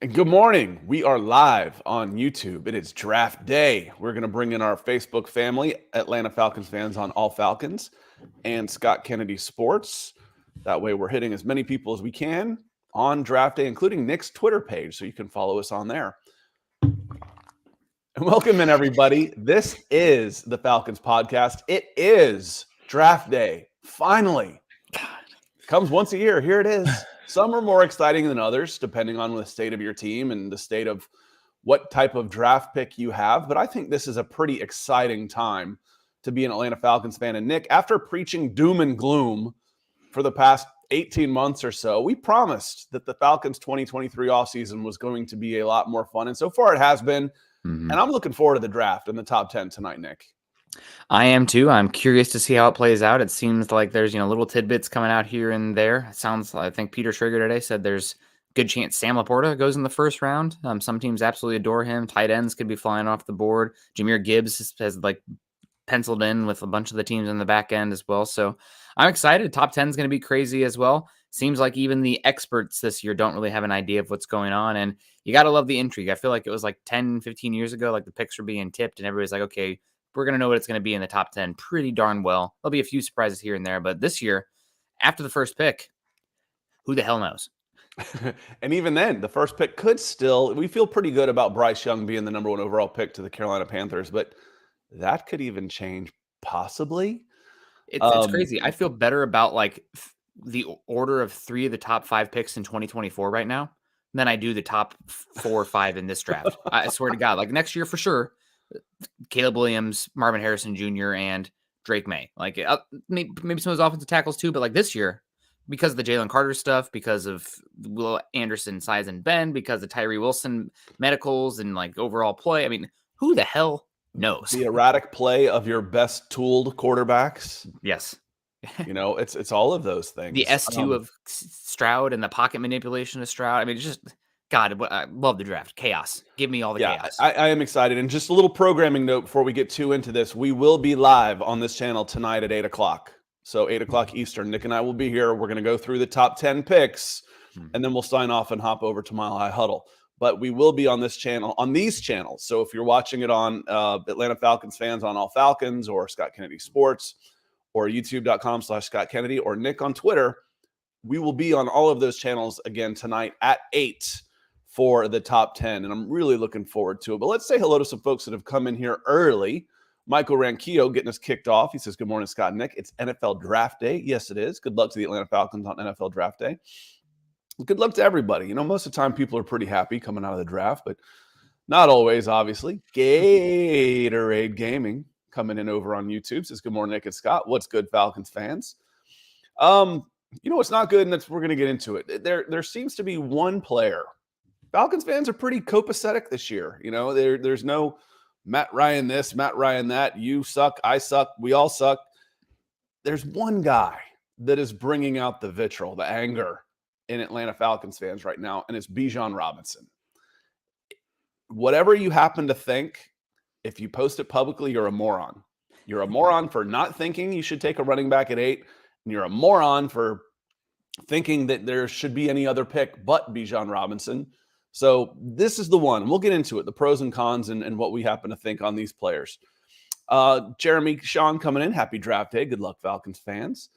And good morning. We are live on YouTube. It is draft day. We're going to bring in our Facebook family, Atlanta Falcons fans on All Falcons, and Scott Kennedy Sports. That way, we're hitting as many people as we can on draft day, including Nick's Twitter page, so you can follow us on there. And welcome in, everybody. This is the Falcons Podcast. It is draft day. Finally. Comes once a year. Here it is. Some are more exciting than others, depending on the state of your team and the state of what type of draft pick you have. But I think this is a pretty exciting time to be an Atlanta Falcons fan. And Nick, after preaching doom and gloom for the past 18 months or so, we promised that the Falcons 2023 offseason was going to be a lot more fun. And so far it has been. And I'm looking forward to the draft in the top 10 tonight, Nick. I am too. I'm curious to see how it plays out. It seems like there's, little tidbits coming out here and there. It sounds, I think Peter Schrager today said there's a good chance Sam Laporta goes in the first round. Some teams absolutely adore him. Tight ends could be flying off the board. Jamir Gibbs has penciled in with a bunch of the teams in the back end as well. So I'm excited. Top 10 is going to be crazy as well. Seems like even the experts this year don't really have an idea of what's going on. And you got to love the intrigue. I feel like it was like 10, 15 years ago, like the picks were being tipped and everybody's like, okay, we're going to know what it's going to be in the top 10 pretty darn well. There'll be a few surprises here and there, but this year, after the first pick, who the hell knows? And even then, the first pick could still, we feel pretty good about Bryce Young being the number one overall pick to the Carolina Panthers, but that could even change possibly. It's crazy. I feel better about the order of 3 of the top 5 picks in 2024 right now than I do the top 4 or 5 in this draft. I swear to God, next year for sure, Caleb Williams, Marvin Harrison Jr., and Drake May. Maybe some of those offensive tackles too, but this year, because of the Jalen Carter stuff, because of Will Anderson, size and bend, because of Tyree Wilson medicals and overall play. I mean, who the hell knows? The erratic play of your best tooled quarterbacks. Yes. It's all of those things. The S2 of Stroud and the pocket manipulation of Stroud. I mean, it's just... God, I love the draft. Chaos. Give me all the chaos. I am excited. And just a little programming note before we get too into this. We will be live on this channel tonight at 8 o'clock. So 8 o'clock Eastern. Nick and I will be here. We're going to go through the top 10 picks, and then we'll sign off and hop over to Mile High Huddle. But we will be on this channel, on these channels. So if you're watching it on Atlanta Falcons fans on All Falcons or Scott Kennedy Sports or youtube.com/Scott Kennedy or Nick on Twitter, we will be on all of those channels again tonight at 8 for the top 10, and I'm really looking forward to it. But let's say hello to some folks that have come in here early. Michael Ranquillo getting us kicked off. He says, good morning, Scott and Nick. It's NFL Draft Day. Yes, it is. Good luck to the Atlanta Falcons on NFL Draft Day. Good luck to everybody. Most of the time people are pretty happy coming out of the draft, but not always, obviously. Gatorade Gaming coming in over on YouTube says, good morning, Nick and Scott. What's good, Falcons fans? What's not good, and we're going to get into it. There seems to be one player. Falcons fans are pretty copacetic this year. There's no Matt Ryan this, Matt Ryan that. You suck, I suck, we all suck. There's one guy that is bringing out the vitriol, the anger in Atlanta Falcons fans right now, and it's Bijan Robinson. Whatever you happen to think, if you post it publicly, you're a moron. You're a moron for not thinking you should take a running back at 8, and you're a moron for thinking that there should be any other pick but Bijan Robinson. So this is the one. We'll get into it, the pros and cons and what we happen to think on these players. Jeremy Sean coming in. Happy draft day. Good luck, Falcons fans.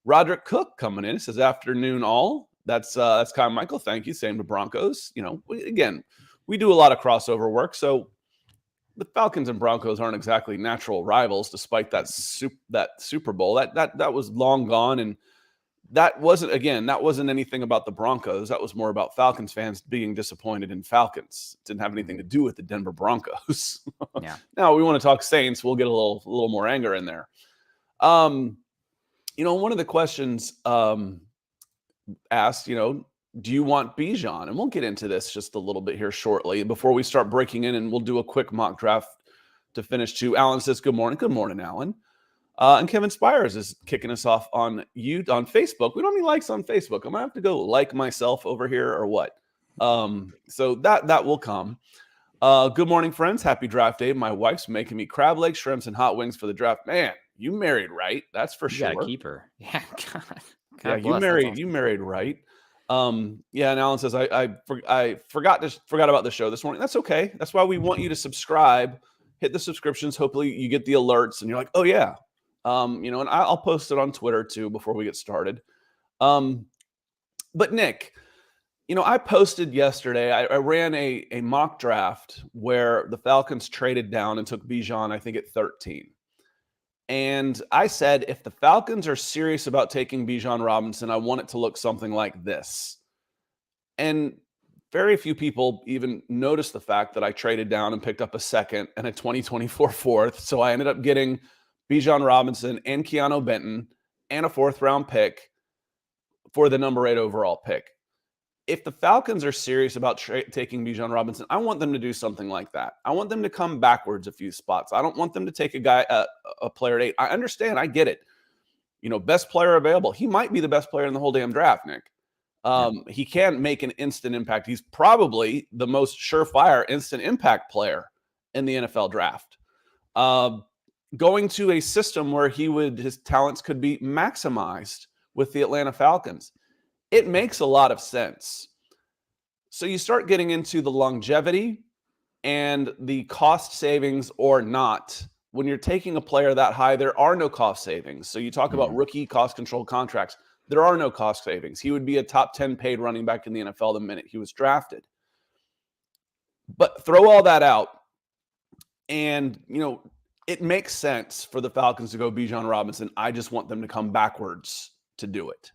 Roderick Cook coming in. It says afternoon all. That's Kyle Michael. Thank you. Same to Broncos. We do a lot of crossover work. So the Falcons and Broncos aren't exactly natural rivals, despite that Super Bowl. That was long gone. And that wasn't anything about the Broncos. That was more about Falcons fans being disappointed in Falcons. It didn't have anything to do with the Denver Broncos. Yeah. Now we want to talk Saints. We'll get a little more anger in there. One of the questions asked, do you want Bijan? And we'll get into this just a little bit here shortly before we start breaking in, and we'll do a quick mock draft to finish too. Alan says, good morning. Good morning, Alan. And Kevin Spires is kicking us off on Facebook. We don't have any likes on Facebook. I'm going to have to go like myself over here or what? So that will come. Good morning, friends. Happy draft day. My wife's making me crab legs, shrimps, and hot wings for the draft. Man, you married right. That's for sure. You got to keep her. Yeah. God yeah, bless, you married right. Yeah, and Alan says I forgot about the show this morning. That's okay. That's why we want you to subscribe, hit the subscriptions. Hopefully you get the alerts and you're like, oh yeah. And I'll post it on Twitter too before we get started. But Nick, I posted yesterday, I ran a mock draft where the Falcons traded down and took Bijan, I think, at 13. And I said, if the Falcons are serious about taking Bijan Robinson, I want it to look something like this. And very few people even noticed the fact that I traded down and picked up a second and a 2024 fourth. So I ended up getting Bijan Robinson and Keanu Benton and a fourth-round pick for the number 8 overall pick. If the Falcons are serious about taking Bijan Robinson, I want them to do something like that. I want them to come backwards a few spots. I don't want them to take a player at 8. I understand. I get it. Best player available. He might be the best player in the whole damn draft, Nick. He can make an instant impact. He's probably the most surefire instant impact player in the NFL draft. Going to a system where his talents could be maximized with the Atlanta Falcons. It makes a lot of sense. So you start getting into the longevity and the cost savings or not. When you're taking a player that high, there are no cost savings. So you talk about rookie cost control contracts. There are no cost savings. He would be a top 10 paid running back in the NFL the minute he was drafted. But throw all that out, and, it makes sense for the Falcons to go Bijan Robinson. I just want them to come backwards to do it.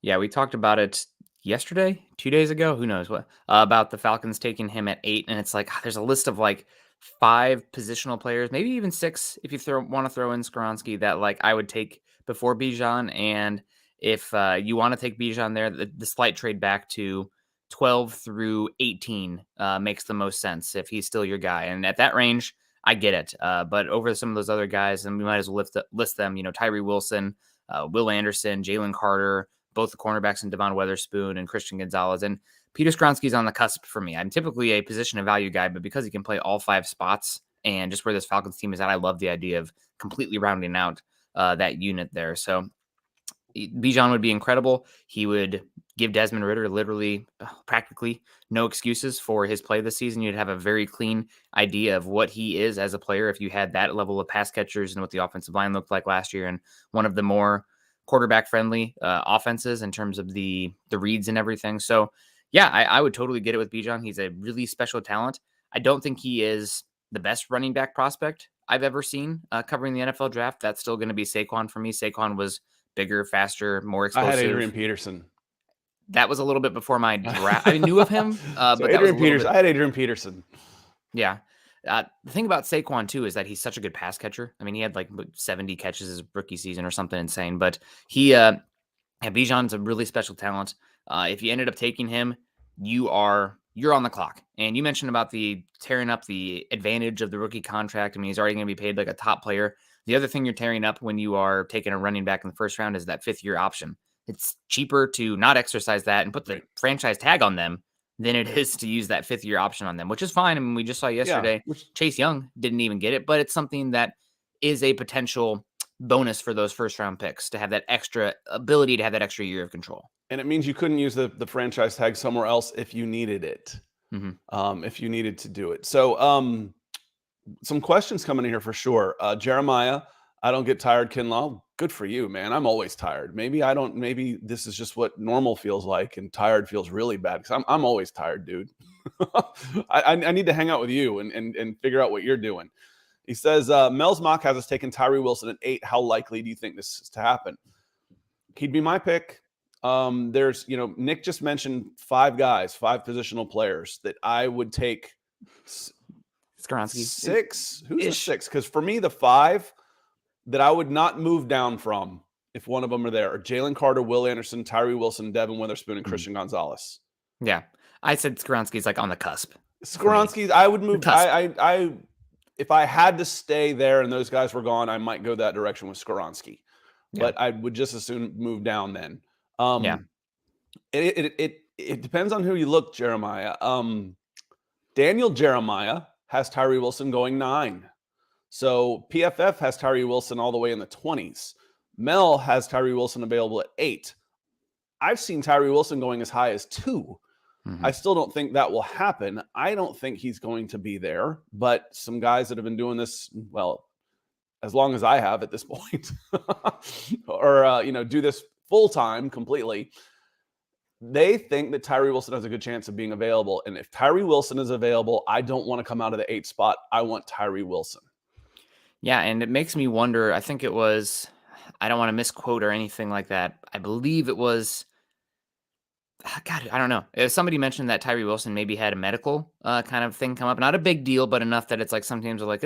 Yeah, we talked about it yesterday, 2 days ago, who knows what, about the Falcons taking him at 8. And it's like, there's a list of like 5 positional players, maybe even 6, if you want to throw in Skoronski, that like I would take before Bijan. And if you want to take Bijan there, the slight trade back to 12 through 18 makes the most sense if he's still your guy. And at that range, I get it. But over some of those other guys, and we might as well list them, Tyree Wilson, Will Anderson, Jalen Carter, both the cornerbacks, and Devon Witherspoon and Christian Gonzalez. And Peter Skoronski's on the cusp for me. I'm typically a position of value guy, but because he can play all 5 spots and just where this Falcons team is at, I love the idea of completely rounding out that unit there. So Bijan would be incredible. He would give Desmond Ridder literally practically no excuses for his play this season. You'd have a very clean idea of what he is as a player if you had that level of pass catchers and what the offensive line looked like last year, and one of the more quarterback friendly offenses in terms of the reads and everything. So yeah, I would totally get it with Bijan. He's a really special talent. I don't think he is the best running back prospect I've ever seen covering the NFL draft. That's still going to be Saquon for me. Saquon was bigger, faster, more explosive. I had Adrian Peterson. That was a little bit before my draft. I knew of him, but Adrian Peterson. I had Adrian Peterson. Yeah. The thing about Saquon, too, is that he's such a good pass catcher. I mean, he had like 70 catches his rookie season or something insane. But Bijan's a really special talent. If you ended up taking him, you're on the clock. And you mentioned about the tearing up the advantage of the rookie contract. I mean, he's already going to be paid like a top player. The other thing you're tearing up when you are taking a running back in the first round is that 5th-year option. It's cheaper to not exercise that and put the franchise tag on them than it is to use that 5th-year option on them, which is fine. I mean, we just saw yesterday, Chase Young didn't even get it, but it's something that is a potential bonus for those first-round picks to have that extra ability to have that extra year of control. And it means you couldn't use the franchise tag somewhere else if you needed it, if you needed to do it. So some questions coming in here for sure. Jeremiah, I don't get tired, Kinlaw. Good for you, man. I'm always tired. Maybe this is just what normal feels like, and tired feels really bad because I'm always tired, dude. I need to hang out with you and figure out what you're doing. He says, Mel's mock has us taking Tyree Wilson at 8. How likely do you think this is to happen? He'd be my pick. There's, Nick just mentioned 5 positional players that I would take. Skoronski. 6? Who's the 6? Because for me, the 5 that I would not move down from if one of them are there are Jalen Carter, Will Anderson, Tyree Wilson, Devon Witherspoon, and Christian Gonzalez. Yeah. I said Skoronski's like on the cusp. Skoronski's, I would move. If I had to stay there and those guys were gone, I might go that direction with Skoronski. Yeah. But I would just as soon move down then. It depends on who you look, Jeremiah. Daniel Jeremiah has Tyree Wilson going 9. So PFF has Tyree Wilson all the way in the 20s. Mel has Tyree Wilson available at 8. I've seen Tyree Wilson going as high as 2. I still don't think that will happen. I don't think he's going to be there, but some guys that have been doing this, well, as long as I have at this point, or, do this full time completely, they think that Tyree Wilson has a good chance of being available. And if Tyree Wilson is available, I don't want to come out of the 8 spot. I want Tyree Wilson. Yeah, and it makes me wonder, I think it was, I don't want to misquote or anything like that. I believe it was, God, I don't know. Somebody mentioned that Tyree Wilson maybe had a medical kind of thing come up. Not a big deal, but enough that it's like some teams are like,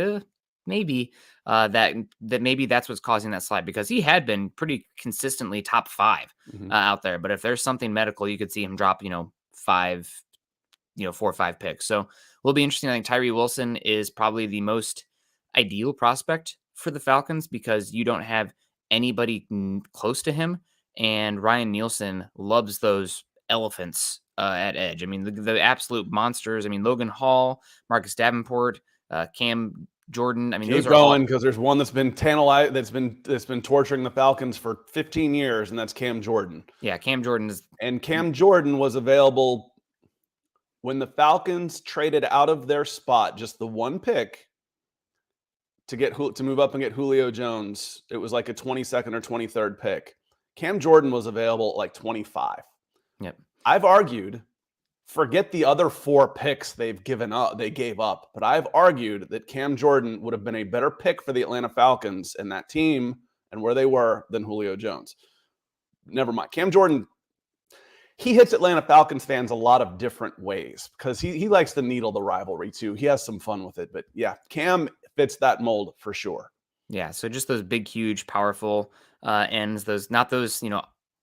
maybe that maybe that's what's causing that slide, because he had been pretty consistently top 5 out there. But if there's something medical, you could see him drop, 5, 4 or 5 picks. So will be interesting. I think Tyree Wilson is probably the most ideal prospect for the Falcons because you don't have anybody close to him. And Ryan Nielsen loves those elephants at edge. I mean, the absolute monsters. I mean, Logan Hall, Marcus Davenport, Cam Jordan. I mean, keep those are going, because there's one that's been tantalized, that's been torturing the Falcons for 15 years, and that's Cam Jordan. Yeah, Cam Jordan is. And Cam Jordan was available when the Falcons traded out of their spot, just the one pick to move up and get Julio Jones. It was like a 22nd or 23rd pick. Cam Jordan was available at like 25. Yep. I've argued, forget the other 4 picks they gave up, but I've argued that Cam Jordan would have been a better pick for the Atlanta Falcons and that team and where they were than Julio Jones. Never mind. Cam Jordan, he hits Atlanta Falcons fans a lot of different ways because he likes to needle the rivalry too. He has some fun with it, but yeah, Cam fits that mold for sure. Yeah, so just those big, huge, powerful ends, those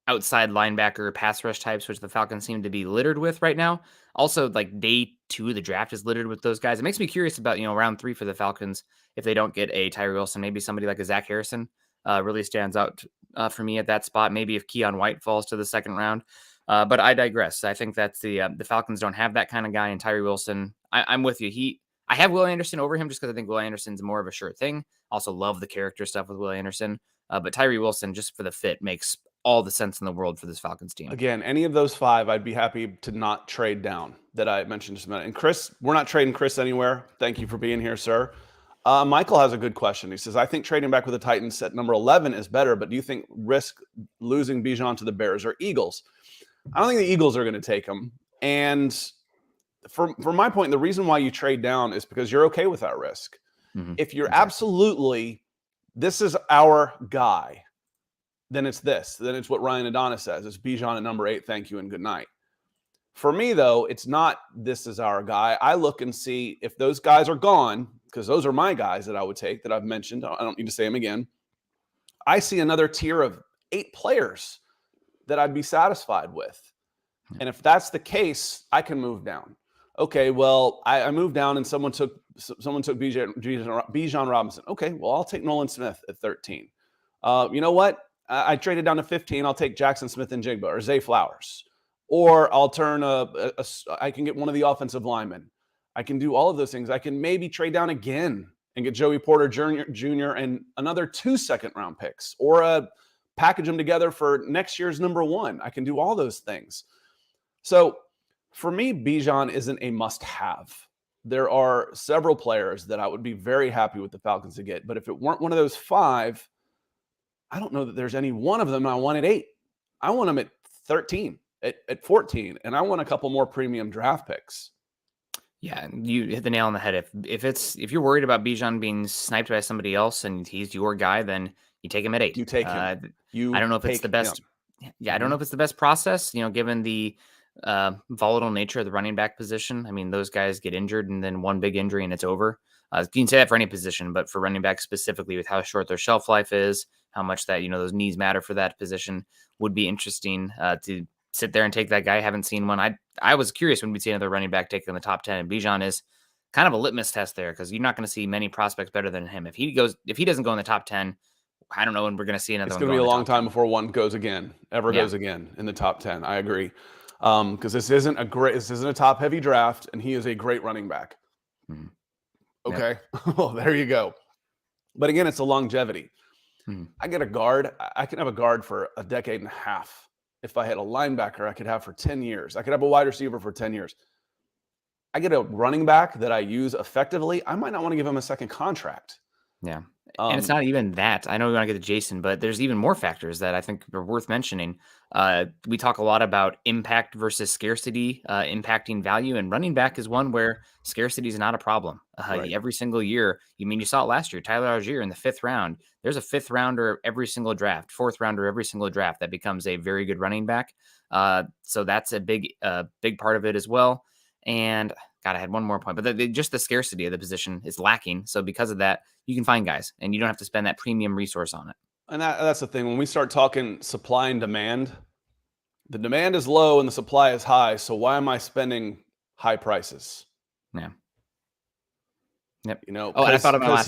outside linebacker pass rush types, which the Falcons seem to be littered with right now. Also, like day 2 of the draft is littered with those guys. It makes me curious about, round 3 for the Falcons. If they don't get a Tyree Wilson, maybe somebody like a Zach Harrison really stands out for me at that spot. Maybe if Keon White falls to the 2nd round. But I digress. I think that's the Falcons don't have that kind of guy. And Tyree Wilson, I'm with you. I have Will Anderson over him just because I think Will Anderson's more of a sure thing. Also love the character stuff with Will Anderson. But Tyree Wilson, just for the fit, makes all the sense in the world for this Falcons team. Again, any of those 5, I'd be happy to not trade down that I mentioned just a minute. And Chris, we're not trading Chris anywhere. Thank you for being here, sir. Michael has a good question. He says, I think trading back with the Titans at number 11 is better, but do you think risk losing Bijan to the Bears or Eagles? I don't think the Eagles are going to take him. And from my point, the reason why you trade down is because you're okay with that risk. If you're absolutely, this is our guy, then it's this. Then it's what Ryan Adonis says. It's Bijan at number 8. Thank you and good night. For me, though, it's not this is our guy. I look and see if those guys are gone, because those are my guys that I would take that I've mentioned. I don't need to say them again. I see another tier of 8 players that I'd be satisfied with. And if that's the case, I can move down. Okay, well, I moved down and someone took Bijan Robinson. Okay, well, I'll take Nolan Smith at 13. You know what? I traded down to 15. I'll take Jackson Smith and Jigba or Zay Flowers. Or I'll turn I can get one of the offensive linemen. I can do all of those things. I can maybe trade down again and get Joey Porter Jr. and another 2 second-round picks, or package them together for next year's number 1. I can do all those things. So for me, Bijan isn't a must-have. There are several players that I would be very happy with the Falcons to get, but if it weren't one of those 5, I don't know that there's any one of them I want at 8. I want them at 13, at 14, and I want a couple more premium draft picks. Yeah, you hit the nail on the head. If you're worried about Bijan being sniped by somebody else and he's your guy, then you take him at 8. You take him. I don't know if it's the best. Him. Yeah, I don't know if it's the best process. Given the volatile nature of the running back position. I mean, those guys get injured and then one big injury and it's over. You can say that for any position, but for running back specifically, with how short their shelf life is, how much that those knees matter for that position, would be interesting to sit there and take that guy. I haven't seen one. I was curious when we'd see another running back taken in the top 10, and Bijan is kind of a litmus test there, because you're not going to see many prospects better than him. If he doesn't go in the top 10, I don't know when we're going to see another. It's going to be a long time before one goes again in the top 10. I agree. Because this isn't a top heavy draft, and he is a great running back. Mm-hmm. Okay. Yep. Well, there you go. But again, it's a longevity. Mm-hmm. I get a guard. I can have a guard for a decade and a half if I had a linebacker I could have for 10 years. I could have a wide receiver for 10 years. I get a running back that I use effectively. I might not want to give him a second contract. Yeah. And it's not even that. I know we want to get to Jason, but there's even more factors that I think are worth mentioning. We talk a lot about impact versus scarcity, impacting value, and running back is one where scarcity is not a problem. Right. Every single year, you saw it last year, Tyler Algier in the 5th round. There's a 5th rounder every single draft, 4th rounder every single draft that becomes a very good running back. So that's a big part of it as well. And God, I had one more point, but just the scarcity of the position is lacking. So because of that, you can find guys and you don't have to spend that premium resource on it. And that's the thing. When we start talking supply and demand, the demand is low and the supply is high. So why am I spending high prices? Yeah. Yep. You know, and I thought about last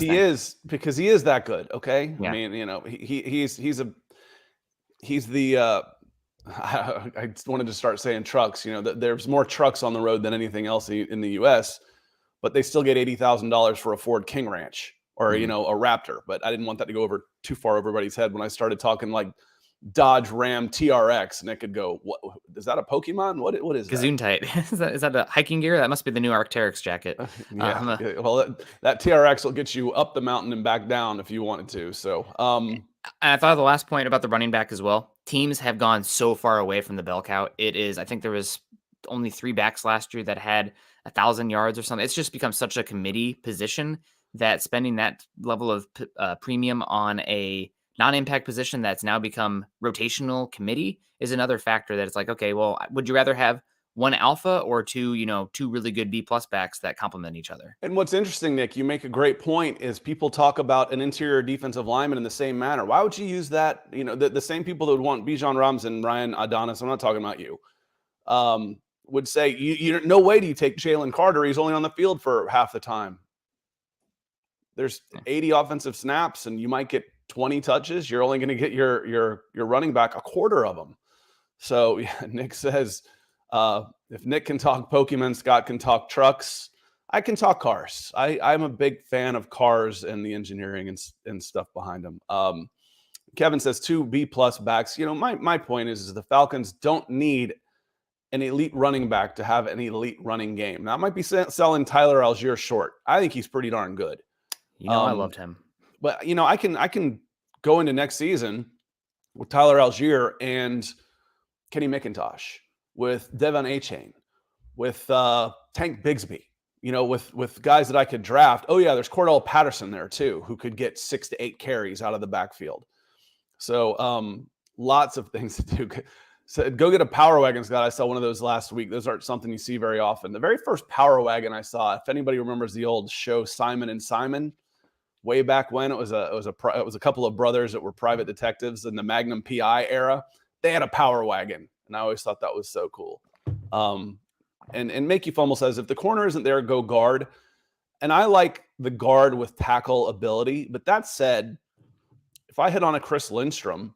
because he is that good. Okay. Yeah. I mean, you know, he's the I wanted to start saying trucks. You know, there's more trucks on the road than anything else in the U.S., but they still get $80,000 for a Ford King Ranch or, you know, a Raptor. But I didn't want that to go over too far over everybody's head when I started talking like Dodge Ram TRX, and it could go, what is that, a Pokemon? What is Gesundheit? Is that a hiking gear? That must be the new Arc'teryx jacket. Well, that TRX will get you up the mountain and back down if you wanted to. So, and I thought of the last point about the running back as well. Teams have gone so far away from the bell cow. I think there was only 3 backs last year that had 1,000 yards or something. It's just become such a committee position that spending that level of premium on a non-impact position that's now become rotational committee is another factor that it's like, okay, well, would you rather have one alpha or two really good B+ backs that complement each other? And what's interesting, Nick, you make a great point, is people talk about an interior defensive lineman in the same manner. Why would you use that? You know, the same people that would want Bijan Robinson, Ryann, Adonis, I'm not talking about you, would say, you no way do you take Jalen Carter. He's only on the field for half the time. There's 80 offensive snaps and you might get 20 touches. You're only going to get your running back a quarter of them. So yeah, Nick says, if Nick can talk Pokemon, Scott can talk trucks. I can talk cars. I'm a big fan of cars and the engineering and stuff behind them. Kevin says 2 B+ backs. You know, my point is the Falcons don't need an elite running back to have an elite running game. Now, I might be selling Tyler Algier short. I think he's pretty darn good. You know, I loved him. But, you know, I can go into next season with Tyler Algier and Kenny McIntosh, with Devon Achane, with Tank Bigsby, you know, with guys that I could draft. Oh, yeah, there's Cordell Patterson there, too, who could get 6 to 8 carries out of the backfield. So lots of things to do. So go get a Power Wagon, Scott. I saw one of those last week. Those aren't something you see very often. The very first Power Wagon I saw, if anybody remembers the old show Simon and Simon, way back when, it was a couple of brothers that were private detectives in the Magnum PI era. They had a Power Wagon, and I always thought that was so cool. And Makey Fumble says, if the corner isn't there, go guard. And I like the guard with tackle ability. But that said, if I hit on a Chris Lindstrom,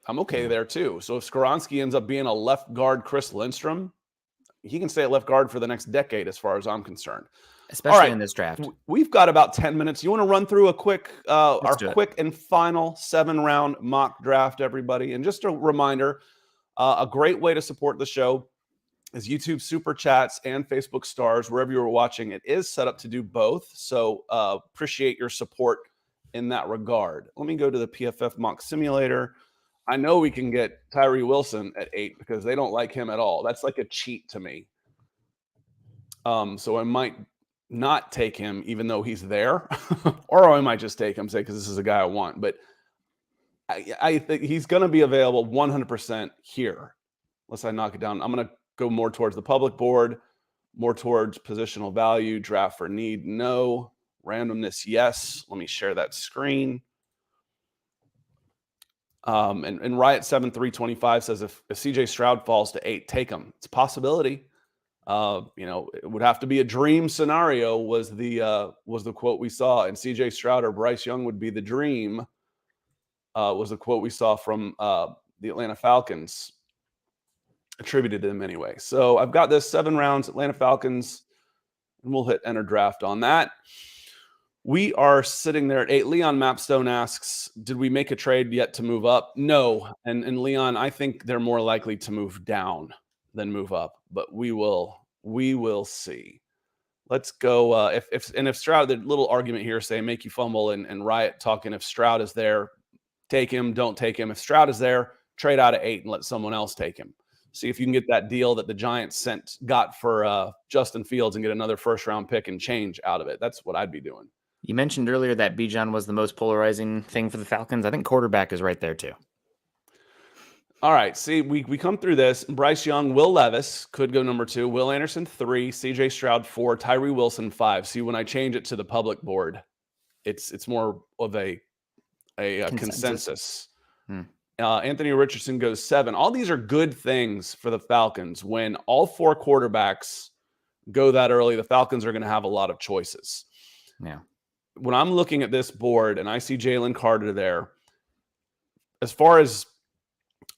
I'm okay there too. So if Skoronski ends up being a left guard Chris Lindstrom, he can stay at left guard for the next decade as far as I'm concerned. Especially in this draft. We've got about 10 minutes. You want to run through a quick, quick and final 7-round mock draft, everybody? And just a reminder, a great way to support the show is YouTube Super Chats and Facebook Stars, wherever you're watching. It is set up to do both. So appreciate your support in that regard. Let me go to the PFF Mock Simulator. I know we can get Tyree Wilson at 8 because they don't like him at all. That's like a cheat to me. So I might not take him even though he's there, or I might just take him, say, because this is a guy I want. But I think he's going to be available 100% here, unless I knock it down. I'm going to go more towards the public board, more towards positional value, draft for need, no. Randomness, yes. Let me share that screen. And Riot 7325 says if CJ Stroud falls to 8, take him. It's a possibility. You know, it would have to be a dream scenario was the quote we saw. And CJ Stroud or Bryce Young would be the dream, was the quote we saw from the Atlanta Falcons, attributed to them anyway. So I've got this 7 rounds, Atlanta Falcons, and we'll hit enter draft on that. We are sitting there at 8. Leon Mapstone asks, did we make a trade yet to move up? No. And Leon, I think they're more likely to move down than move up, but we will see. Let's go. If Stroud, the little argument here, say make you fumble and Riot talking. If Stroud is there, take him. Don't take him. If Stroud is there, trade out of 8 and let someone else take him. See if you can get that deal that the Giants got for Justin Fields and get another first-round pick and change out of it. That's what I'd be doing. You mentioned earlier that Bijan was the most polarizing thing for the Falcons. I think quarterback is right there too. All right. See, we come through this. Bryce Young, Will Levis could go number 2. Will Anderson 3. CJ Stroud 4. Tyree Wilson 5. See, when I change it to the public board, it's more of a consensus. Anthony Richardson goes 7. All these are good things for the Falcons. When all 4 quarterbacks go that early, the Falcons are going to have a lot of choices. Yeah. When I'm looking at this board and I see Jalen Carter there, as far as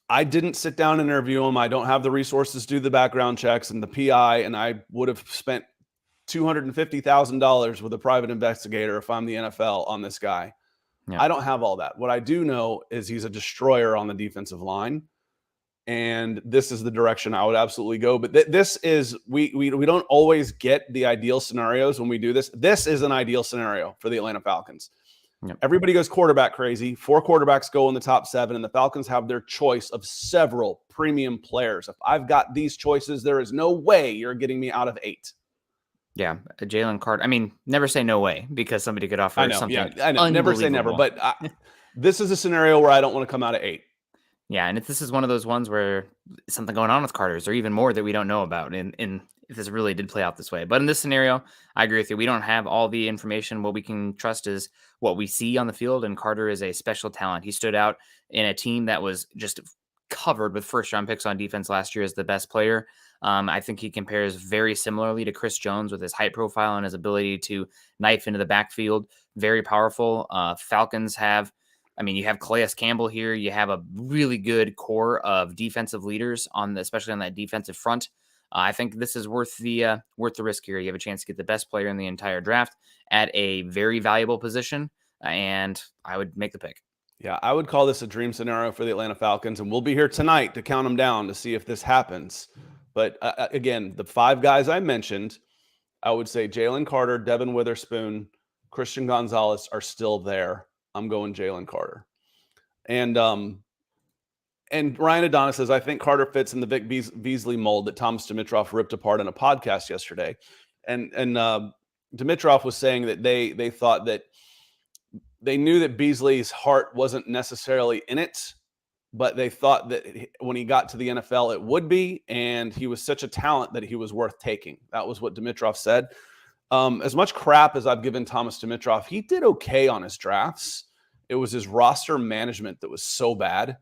I didn't sit down and interview him, I don't have the resources to do the background checks and the PI, and I would have spent $250,000 with a private investigator if I'm the NFL on this guy. Yeah. I don't have all that. What I do know is he's a destroyer on the defensive line, and this is the direction I would absolutely go. But this is we don't always get the ideal scenarios when we do this. This is an ideal scenario for the Atlanta Falcons. Yep. Everybody goes quarterback crazy. 4 quarterbacks go in the top 7, and the Falcons have their choice of several premium players. If I've got these choices, there is no way you're getting me out of 8. Yeah, Jalen Carter. I mean, never say no way because somebody could offer something. Yeah, I know. Never say never, but this is a scenario where I don't want to come out of 8. Yeah, and if this is one of those ones where something going on with Carter's or even more that we don't know about, and if this really did play out this way. But in this scenario, I agree with you. We don't have all the information. What we can trust is what we see on the field, and Carter is a special talent. He stood out in a team that was just covered with first-round picks on defense last year as the best player. I think he compares very similarly to Chris Jones with his height profile and his ability to knife into the backfield. Very powerful. Falcons have, you have Calais Campbell here. You have a really good core of defensive leaders especially on that defensive front. I think this is worth the risk here. You have a chance to get the best player in the entire draft at a very valuable position, and I would make the pick. Yeah, I would call this a dream scenario for the Atlanta Falcons, and we'll be here tonight to count them down to see if this happens. But again, the 5 guys I mentioned, I would say Jalen Carter, Devin Witherspoon, Christian Gonzalez are still there. I'm going Jalen Carter. And Ryan Adonis says, I think Carter fits in the Vic Beasley mold that Thomas Dimitrov ripped apart in a podcast yesterday. And Dimitrov was saying that they thought that they knew that Beasley's heart wasn't necessarily in it, but they thought that when he got to the NFL, it would be, and he was such a talent that he was worth taking. That was what Dimitrov said. As much crap as I've given Thomas Dimitrov, he did okay on his drafts. It was his roster management that was so bad.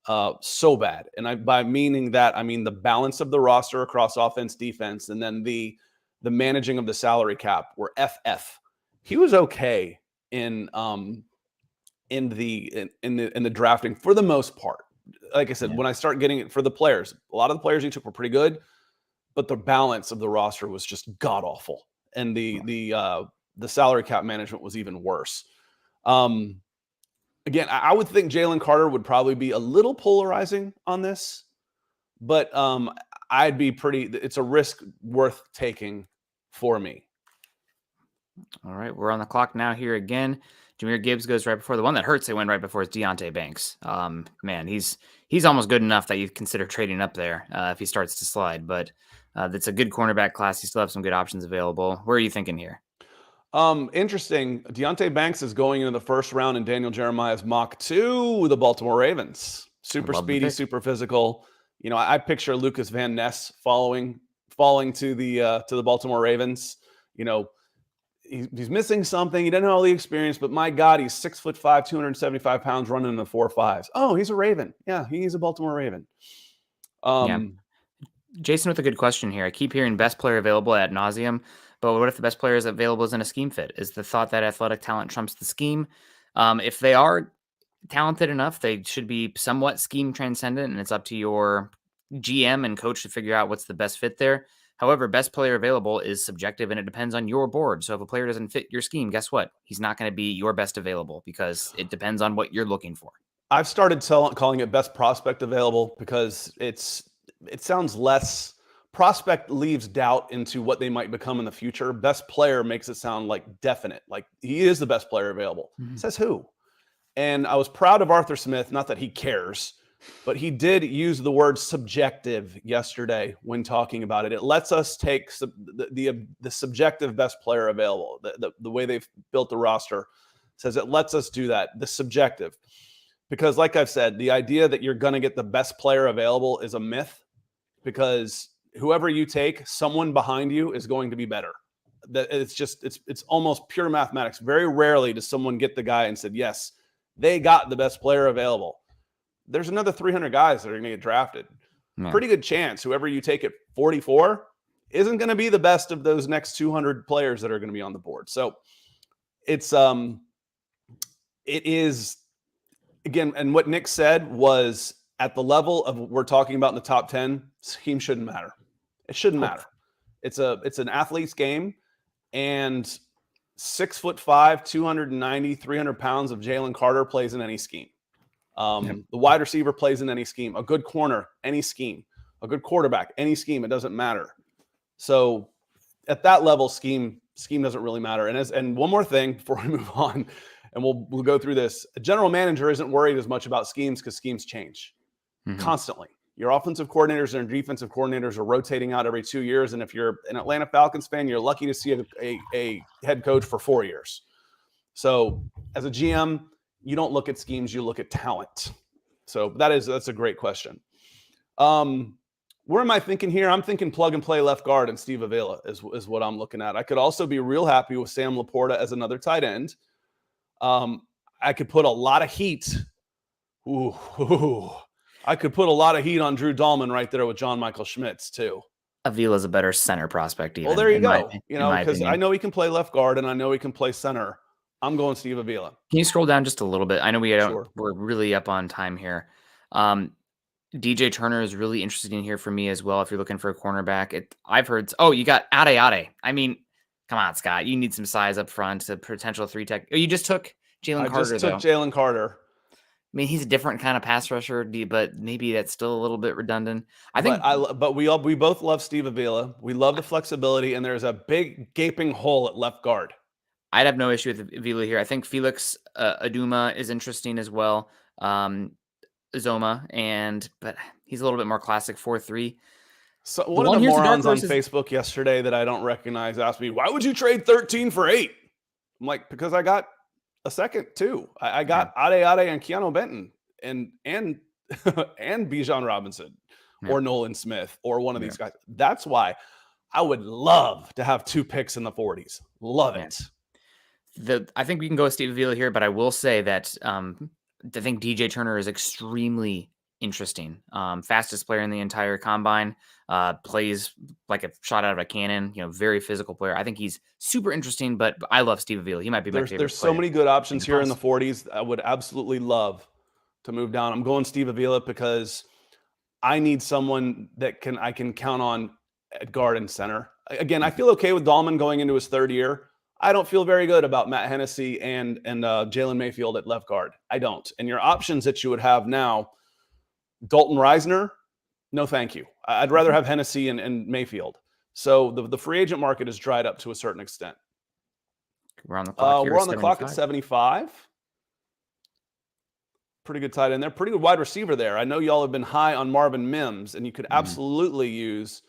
And by meaning that, I mean the balance of the roster across offense, defense, and then the managing of the salary cap were FF. He was okay in the drafting for the most part. Like I said, when I start getting it for the players, a lot of the players he took were pretty good, but the balance of the roster was just god awful, and the salary cap management was even worse. Again, I would think Jalen Carter would probably be a little polarizing on this, but I'd be it's a risk worth taking for me. All right, we're on the clock now here again. Jamir Gibbs goes right before. The one that hurts, they went right before is Deonte Banks. Man, he's almost good enough that you consider trading up there if he starts to slide. But that's a good cornerback class. You still have some good options available. Where are you thinking here? Interesting. Deonte Banks is going into the first round, and Daniel Jeremiah's mock 2 with the Baltimore Ravens. Super speedy, super physical. I picture Lucas Van Ness falling to the Baltimore Ravens. He's missing something. He doesn't have all the experience, but my God, he's 6'5", 275 pounds, running in the 4.5s. Oh, he's a Raven. Yeah, he's a Baltimore Raven. Jason with a good question here. I keep hearing best player available ad nauseum, but what if the best player is available isn't a scheme fit? Is the thought that athletic talent trumps the scheme? If they are talented enough, they should be somewhat scheme transcendent, and it's up to your GM and coach to figure out what's the best fit there. However, best player available is subjective and it depends on your board. So if a player doesn't fit your scheme, guess what? He's not going to be your best available because it depends on what you're looking for. I've started calling it best prospect available because it sounds less. Prospect leaves doubt into what they might become in the future. Best player makes it sound like definite, like he is the best player available. Says who? And I was proud of Arthur Smith, not that he cares, but he did use the word subjective yesterday when talking about it. It lets us take the subjective best player available. The way they've built the roster says it lets us do that, the subjective. Because like I've said, the idea that you're going to get the best player available is a myth because whoever you take, someone behind you is going to be better. That it's almost pure mathematics. Very rarely does someone get the guy and said, yes, they got the best player available. There's another 300 guys that are going to get drafted. Yeah. Pretty good chance whoever you take at 44 isn't going to be the best of those next 200 players that are going to be on the board. So it is, again, and what Nick said was at the level of we're talking about in the top 10, scheme shouldn't matter. It shouldn't matter. It's an athlete's game, and 6'5", 290, 300 pounds of Jalen Carter plays in any scheme. The wide receiver plays in any scheme. A good corner, any scheme. A good quarterback, any scheme. It doesn't matter. So at that level, scheme doesn't really matter. And one more thing before we move on, and we'll go through this. A general manager isn't worried as much about schemes because schemes change constantly. Your offensive coordinators and defensive coordinators are rotating out every 2 years. And if you're an Atlanta Falcons fan, you're lucky to see a head coach for 4 years. So as a GM, you don't look at schemes, you look at talent. So that's a great question. Where am I thinking here? I'm thinking plug and play left guard and Steve Avila is what I'm looking at. I could also be real happy with Sam Laporta as another tight end. I could put a lot of heat. I could put a lot of heat on Drew Dahlman right there with John Michael Schmitz too. Avila's a better center prospect. Even, well, there you go. Because I know he can play left guard and I know he can play center. I'm going Steve Avila. Can you scroll down just a little bit? I know we're really up on time here. DJ Turner is really interesting here for me as well. If you're looking for a cornerback, I've heard. Oh, you got Ade. I mean, come on, Scott. You need some size up front. A potential 3-tech. Oh, you just took Jalen Carter. I just took Jalen Carter. I mean, he's a different kind of pass rusher, but maybe that's still a little bit redundant. But we both love Steve Avila. We love the flexibility, and there's a big gaping hole at left guard. I'd have no issue with Avila here. I think Felix Aduma is interesting as well. Zoma, but he's a little bit more classic 4-3. So one of the morons on Facebook yesterday that I don't recognize asked me, "Why would you trade 13 for 8?" I'm like, because I got a second too. I got Ade and Keanu Benton and Bijan Robinson or Nolan Smith or one of these guys. That's why I would love to have 2 picks in the 40s. Love it. I think we can go with Steve Avila here, but I will say that I think DJ Turner is extremely interesting. Fastest player in the entire combine, plays like a shot out of a cannon, very physical player. I think he's super interesting, but I love Steve Avila. He might be my favorite. There's so many good options here in the 40s. I would absolutely love to move down. I'm going Steve Avila because I need someone that I can count on at guard and center. Again, I feel okay with Dahlman going into his 3rd year. I don't feel very good about Matt Hennessy and Jalen Mayfield at left guard. I don't. And your options that you would have now, Dalton Reisner, no thank you. I'd rather have Hennessy and Mayfield. So the free agent market is dried up to a certain extent. We're on the clock here. We're on the clock at 75. Pretty good tight end there. Pretty good wide receiver there. I know y'all have been high on Marvin Mims, and you could absolutely use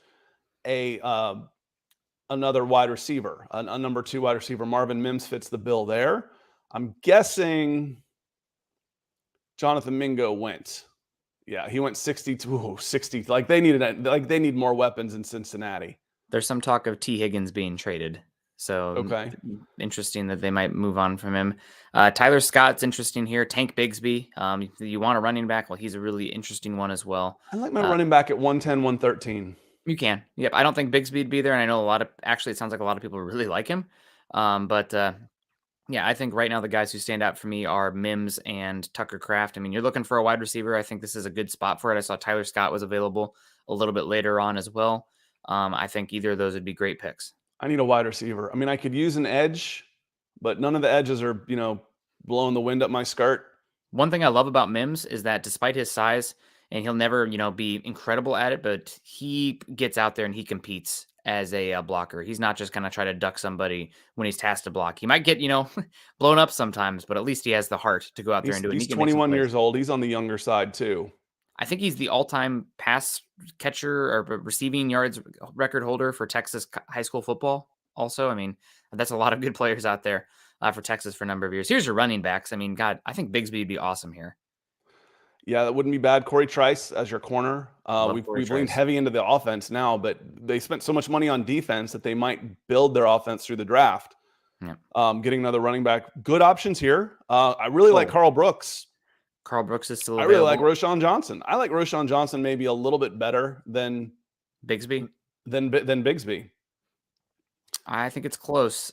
another wide receiver, a number 2 wide receiver. Marvin Mims fits the bill there. I'm guessing Jonathan Mingo went. Yeah, he went 60. Like they need more weapons in Cincinnati. There's some talk of T. Higgins being traded. So interesting that they might move on from him. Tyler Scott's interesting here. Tank Bigsby. You want a running back? Well, he's a really interesting one as well. I like my running back at 110, 113. You can. Yep. I don't think Bigsby'd be there. And I know it sounds like a lot of people really like him. I think right now the guys who stand out for me are Mims and Tucker Kraft. I mean, you're looking for a wide receiver. I think this is a good spot for it. I saw Tyler Scott was available a little bit later on as well. I think either of those would be great picks. I need a wide receiver. I mean, I could use an edge, but none of the edges are, blowing the wind up my skirt. One thing I love about Mims is that despite his size, and he'll never, be incredible at it, but he gets out there and he competes as a blocker. He's not just going to try to duck somebody when he's tasked to block. He might get, blown up sometimes, but at least he has the heart to go out there and do it. He's 21 years old. He's on the younger side too. I think he's the all-time pass catcher or receiving yards record holder for Texas high school football. Also, I mean, that's a lot of good players out there for Texas for a number of years. Here's your running backs. I mean, God, I think Bigsby would be awesome here. Yeah, that wouldn't be bad. Corey Trice as your corner. We've leaned heavy into the offense now, but they spent so much money on defense that they might build their offense through the draft. Yeah. Getting another running back. Good options here. I really like Carl Brooks. Carl Brooks is still available. I really like Roschon Johnson. I like Roschon Johnson maybe a little bit better than Bigsby. Than Bigsby. I think it's close.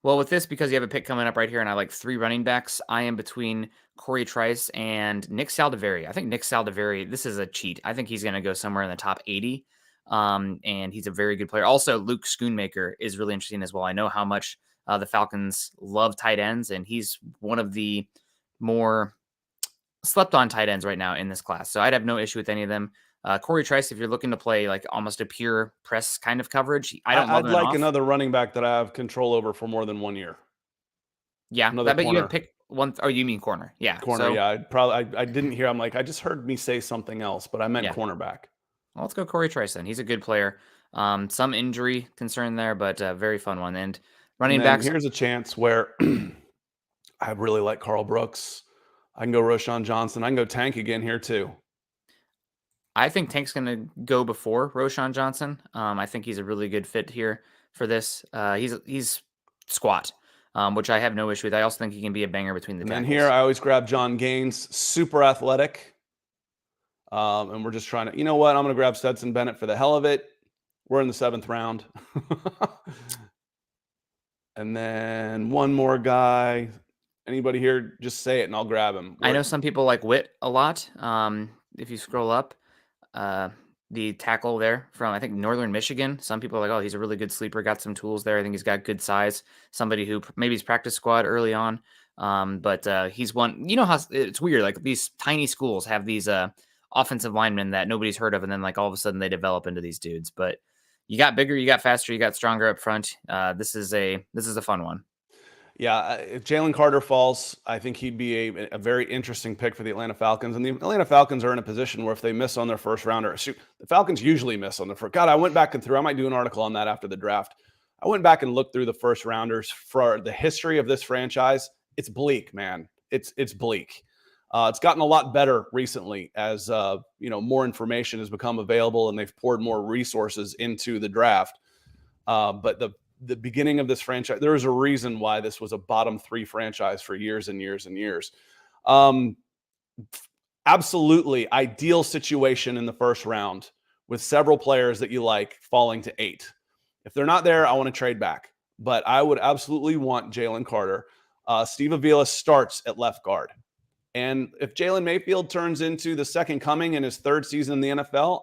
Well, with this, because you have a pick coming up right here, and I like 3 running backs, I am between Corey Trice and Nick Saldiveri. I think Nick Saldiveri, this is a cheat. I think he's going to go somewhere in the top 80, and he's a very good player. Also, Luke Schoonmaker is really interesting as well. I know how much the Falcons love tight ends, and he's one of the more slept-on tight ends right now in this class. So I'd have no issue with any of them. Corey Trice, if you're looking to play like almost a pure press kind of coverage, I'd like another running back that I have control over for more than 1 year. Yeah, I bet you have pick one. Oh, you mean corner? Yeah, corner. Yeah, I didn't hear. I'm like, I just heard me say something else, but I meant cornerback. Well, let's go Corey Trice then. He's a good player. Some injury concern there, but very fun one. And running backs. Here's a chance where I really like Carl Brooks. I can go Roschon Johnson. I can go Tank again here too. I think Tank's going to go before Roschon Johnson. I think he's a really good fit here for this. He's squat, which I have no issue with. I also think he can be a banger between the tackles. And here I always grab John Gaines, super athletic. And we're just trying to, you know what? I'm going to grab Stetson Bennett for the hell of it. We're in the 7th round. And then one more guy. Anybody here, just say it and I'll grab him. I know some people like Witt a lot. If you scroll up, the tackle there from, I think, Northern Michigan. Some people are like, oh, he's a really good sleeper, got some tools there. I think he's got good size. Somebody who maybe he's practice squad early on. But he's one, how it's weird. Like these tiny schools have these offensive linemen that nobody's heard of. And then like all of a sudden they develop into these dudes. But you got bigger, you got faster, you got stronger up front. This is a fun one. Yeah, if Jalen Carter falls, I think he'd be a very interesting pick for the Atlanta Falcons. And the Atlanta Falcons are in a position where if they miss on their first rounder, the Falcons usually miss on the first. God, I went back and through. I might do an article on that after the draft. I went back and looked through the first rounders for the history of this franchise. It's bleak, man. It's bleak. It's gotten a lot better recently as more information has become available and they've poured more resources into the draft. But the beginning of this franchise, there is a reason why this was a bottom 3 franchise for years and years and years. Absolutely ideal situation in the first round with several players that you like falling to 8. If they're not there, I want to trade back. But I would absolutely want Jalen Carter. Steve Avila starts at left guard. And if Jalen Mayfield turns into the second coming in his 3rd season in the NFL,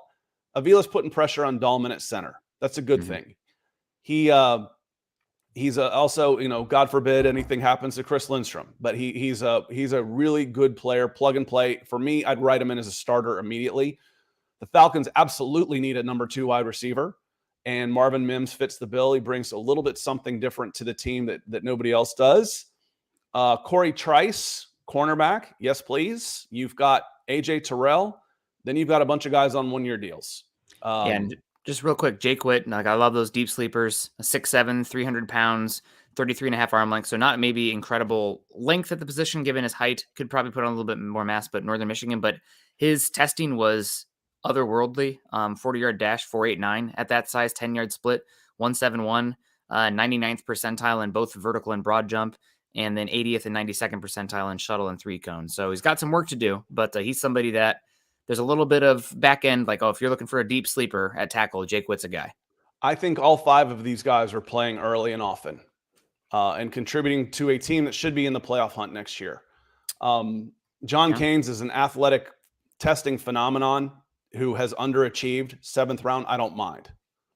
Avila's putting pressure on Dahlman at center. That's a good thing. He's also, God forbid anything happens to Chris Lindstrom, but he's a really good player, plug and play. For me, I'd write him in as a starter immediately. The Falcons absolutely need a number 2 wide receiver, and Marvin Mims fits the bill. He brings a little bit something different to the team that nobody else does. Corey Trice, cornerback, yes please. You've got AJ Terrell, then you've got a bunch of guys on 1-year deals. And just real quick, Jake Witt, like I love those deep sleepers, 6'7", 300 pounds, 33.5 arm length. So not maybe incredible length at the position given his height. Could probably put on a little bit more mass, but Northern Michigan. But his testing was otherworldly. 40-yard dash, 4.89 at that size, 10-yard split, 171, 99th percentile in both vertical and broad jump, and then 80th and 92nd percentile in shuttle and 3-cone. So he's got some work to do, but he's somebody that there's a little bit of back end, like, if you're looking for a deep sleeper at tackle, Jake Witt's a guy. I think all 5 of these guys are playing early and often and contributing to a team that should be in the playoff hunt next year. John Canes is an athletic testing phenomenon who has underachieved. 7th round, I don't mind.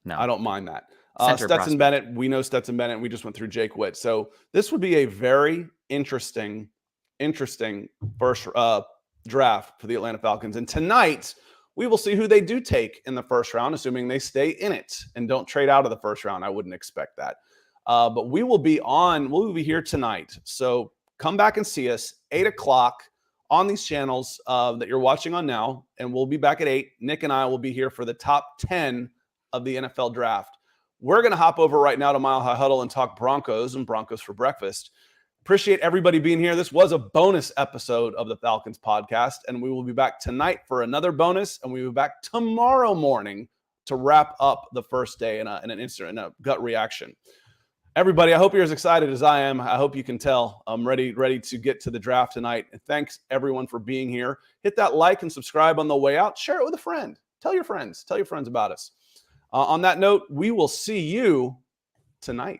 No. I don't mind that. Center Stetson prospect. Bennett, we know Stetson Bennett. We just went through Jake Witt. So this would be a very interesting first draft for the Atlanta Falcons. And tonight, we will see who they do take in the first round, assuming they stay in it and don't trade out of the first round. I wouldn't expect that. But we'll be here tonight. So come back and see us 8 o'clock on these channels that you're watching on now. And we'll be back at 8. Nick and I will be here for the top 10 of the NFL draft. We're going to hop over right now to Mile High Huddle and talk Broncos and Broncos for breakfast. Appreciate everybody being here. This was a bonus episode of the Falcons podcast, and we will be back tonight for another bonus, and we will be back tomorrow morning to wrap up the first day in a gut reaction. Everybody, I hope you're as excited as I am. I hope you can tell I'm ready to get to the draft tonight. And thanks everyone for being here. Hit that like and subscribe on the way out. Share it with a friend. Tell your friends about us. On that note, we will see you tonight.